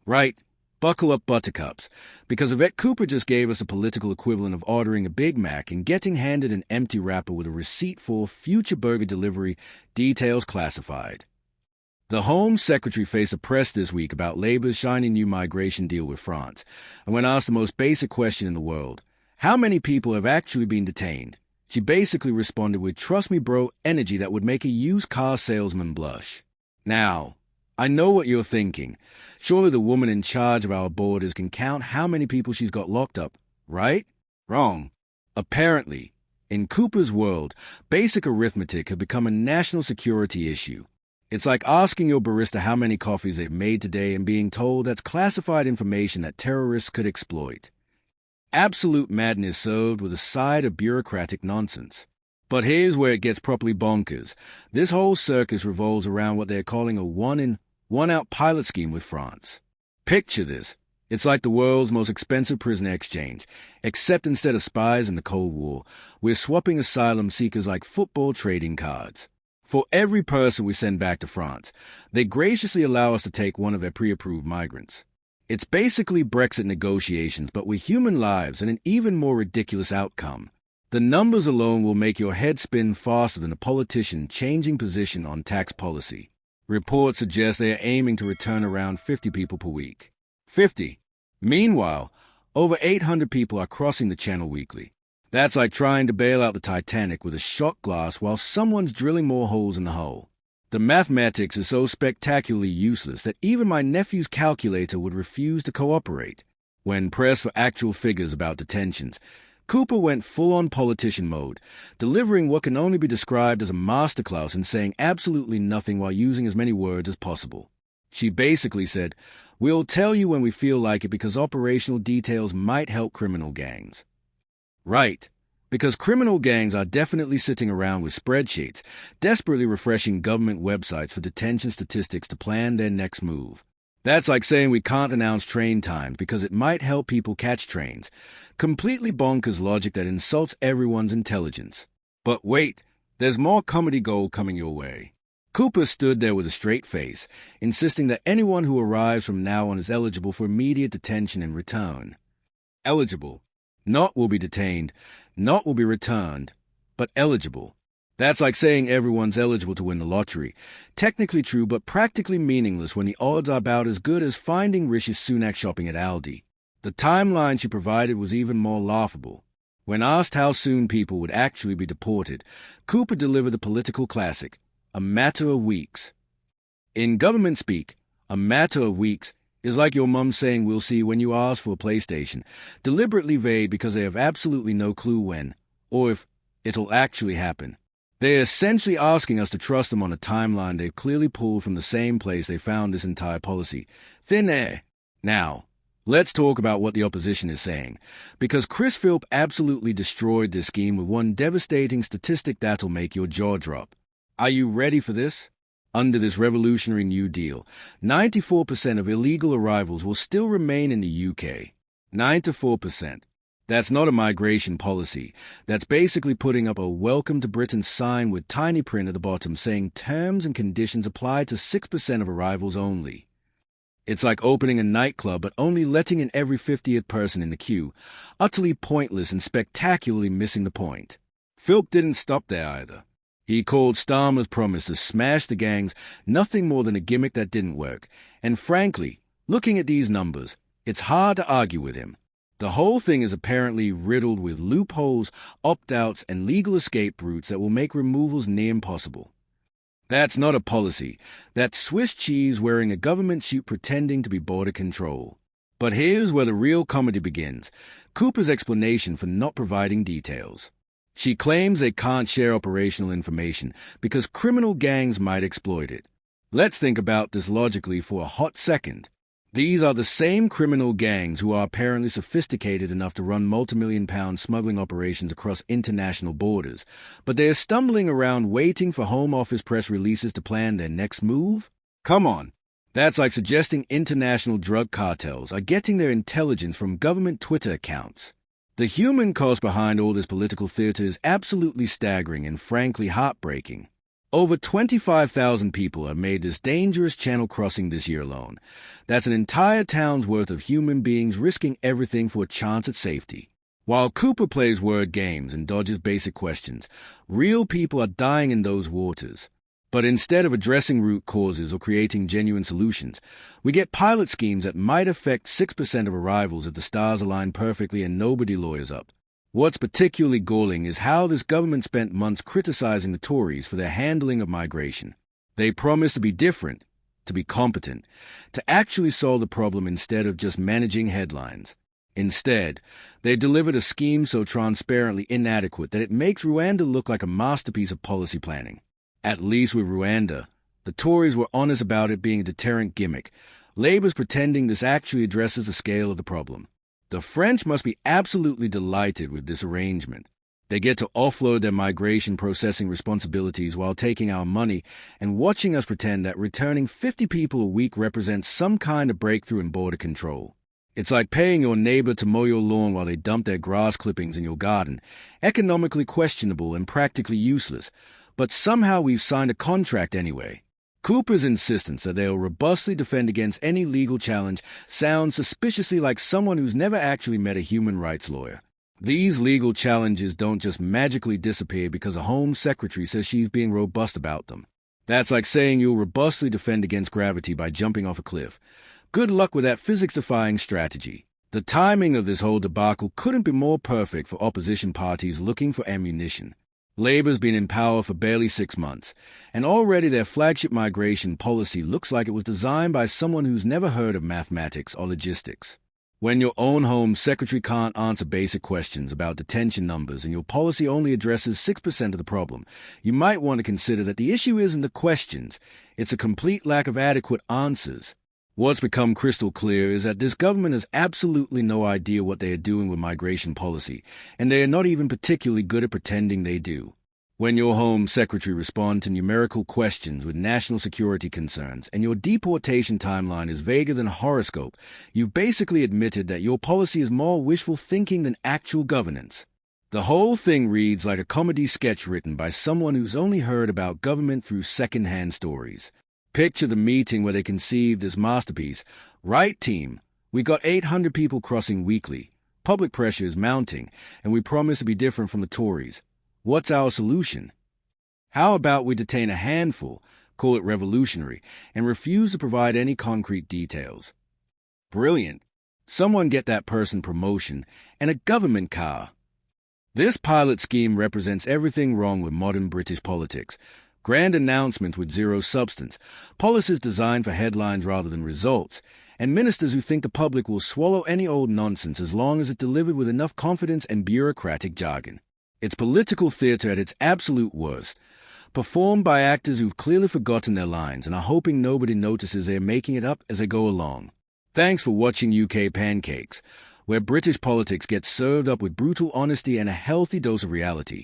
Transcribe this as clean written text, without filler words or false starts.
Right, buckle up buttercups, because Yvette Cooper just gave us a political equivalent of ordering a Big Mac and getting handed an empty wrapper with a receipt for future burger delivery, details classified. The Home Secretary faced a press this week about Labour's shiny new migration deal with France, and when asked the most basic question in the world, how many people have actually been detained, she basically responded with "trust me bro" energy that would make a used car salesman blush. Now, I know what you're thinking. Surely the woman in charge of our borders can count how many people she's got locked up, right? Wrong. Apparently, in Cooper's world, basic arithmetic had become a national security issue. It's like asking your barista how many coffees they've made today and being told that's classified information that terrorists could exploit. Absolute madness served with a side of bureaucratic nonsense. But here's where it gets properly bonkers. This whole circus revolves around what they're calling a one-in, one-out pilot scheme with France. Picture this. It's like the world's most expensive prisoner exchange, except instead of spies in the Cold War, we're swapping asylum seekers like football trading cards. For every person we send back to France, they graciously allow us to take one of their pre-approved migrants. It's basically Brexit negotiations, but with human lives and an even more ridiculous outcome. The numbers alone will make your head spin faster than a politician changing position on tax policy. Reports suggest they are aiming to return around 50 people per week. 50. Meanwhile, over 800 people are crossing the channel weekly. That's like trying to bail out the Titanic with a shot glass while someone's drilling more holes in the hull. The mathematics is so spectacularly useless that even my nephew's calculator would refuse to cooperate. When pressed for actual figures about detentions, Cooper went full-on politician mode, delivering what can only be described as a masterclass in saying absolutely nothing while using as many words as possible. She basically said, "We'll tell you when we feel like it because operational details might help criminal gangs." Right, because criminal gangs are definitely sitting around with spreadsheets, desperately refreshing government websites for detention statistics to plan their next move. That's like saying we can't announce train times because it might help people catch trains. Completely bonkers logic that insults everyone's intelligence. But wait, there's more comedy gold coming your way. Cooper stood there with a straight face, insisting that anyone who arrives from now on is eligible for immediate detention and return. Eligible. Not will be detained, not will be returned, but eligible. That's like saying everyone's eligible to win the lottery. Technically true, but practically meaningless when the odds are about as good as finding Rishi Sunak shopping at Aldi. The timeline she provided was even more laughable. When asked how soon people would actually be deported, Cooper delivered the political classic, a matter of weeks. In government speak, a matter of weeks is like your mum saying we'll see when you ask for a PlayStation, deliberately vague because they have absolutely no clue when, or if, it'll actually happen. They're essentially asking us to trust them on a timeline they've clearly pulled from the same place they found this entire policy. Thin air. Now, let's talk about what the opposition is saying, because Chris Philp absolutely destroyed this scheme with one devastating statistic that'll make your jaw drop. Are you ready for this? Under this revolutionary New Deal, 94% of illegal arrivals will still remain in the UK. 94%. That's not a migration policy. That's basically putting up a Welcome to Britain sign with tiny print at the bottom saying terms and conditions apply to 6% of arrivals only. It's like opening a nightclub but only letting in every 50th person in the queue. Utterly pointless and spectacularly missing the point. Philp didn't stop there either. He called Starmer's promise to smash the gangs nothing more than a gimmick that didn't work. And frankly, looking at these numbers, it's hard to argue with him. The whole thing is apparently riddled with loopholes, opt-outs, and legal escape routes that will make removals near impossible. That's not a policy. That's Swiss cheese wearing a government suit pretending to be border control. But here's where the real comedy begins. Cooper's explanation for not providing details. She claims they can't share operational information because criminal gangs might exploit it. Let's think about this logically for a hot second. These are the same criminal gangs who are apparently sophisticated enough to run multi-million-pound smuggling operations across international borders, but they are stumbling around waiting for Home Office press releases to plan their next move? Come on. That's like suggesting international drug cartels are getting their intelligence from government Twitter accounts. The human cost behind all this political theater is absolutely staggering and frankly heartbreaking. Over 25,000 people have made this dangerous channel crossing this year alone. That's an entire town's worth of human beings risking everything for a chance at safety. While Cooper plays word games and dodges basic questions, real people are dying in those waters. But instead of addressing root causes or creating genuine solutions, we get pilot schemes that might affect 6% of arrivals if the stars align perfectly and nobody lawyers up. What's particularly galling is how this government spent months criticizing the Tories for their handling of migration. They promised to be different, to be competent, to actually solve the problem instead of just managing headlines. Instead, they delivered a scheme so transparently inadequate that it makes Rwanda look like a masterpiece of policy planning. At least with Rwanda, the Tories were honest about it being a deterrent gimmick. Labour's pretending this actually addresses the scale of the problem. The French must be absolutely delighted with this arrangement. They get to offload their migration processing responsibilities while taking our money and watching us pretend that returning 50 people a week represents some kind of breakthrough in border control. It's like paying your neighbor to mow your lawn while they dump their grass clippings in your garden. Economically questionable and practically useless. But somehow we've signed a contract anyway. Cooper's insistence that they'll robustly defend against any legal challenge sounds suspiciously like someone who's never actually met a human rights lawyer. These legal challenges don't just magically disappear because a Home Secretary says she's being robust about them. That's like saying you'll robustly defend against gravity by jumping off a cliff. Good luck with that physics-defying strategy. The timing of this whole debacle couldn't be more perfect for opposition parties looking for ammunition. Labour's been in power for barely 6 months, and already their flagship migration policy looks like it was designed by someone who's never heard of mathematics or logistics. When your own Home Secretary can't answer basic questions about detention numbers and your policy only addresses 6% of the problem, you might want to consider that the issue isn't the questions, it's a complete lack of adequate answers. What's become crystal clear is that this government has absolutely no idea what they are doing with migration policy, and they are not even particularly good at pretending they do. When your Home Secretary responds to numerical questions with national security concerns and your deportation timeline is vaguer than a horoscope, you've basically admitted that your policy is more wishful thinking than actual governance. The whole thing reads like a comedy sketch written by someone who's only heard about government through second-hand stories. Picture the meeting where they conceived this masterpiece. Right, team, we got 800 people crossing weekly. Public pressure is mounting, and we promise to be different from the Tories. What's our solution? How about we detain a handful, call it revolutionary, and refuse to provide any concrete details? Brilliant. Someone get that person promotion and a government car. This pilot scheme represents everything wrong with modern British politics. Grand announcements with zero substance, policies designed for headlines rather than results, and ministers who think the public will swallow any old nonsense as long as it's delivered with enough confidence and bureaucratic jargon. It's political theatre at its absolute worst, performed by actors who've clearly forgotten their lines and are hoping nobody notices they're making it up as they go along. Thanks for watching UK Pancakes, where British politics gets served up with brutal honesty and a healthy dose of reality.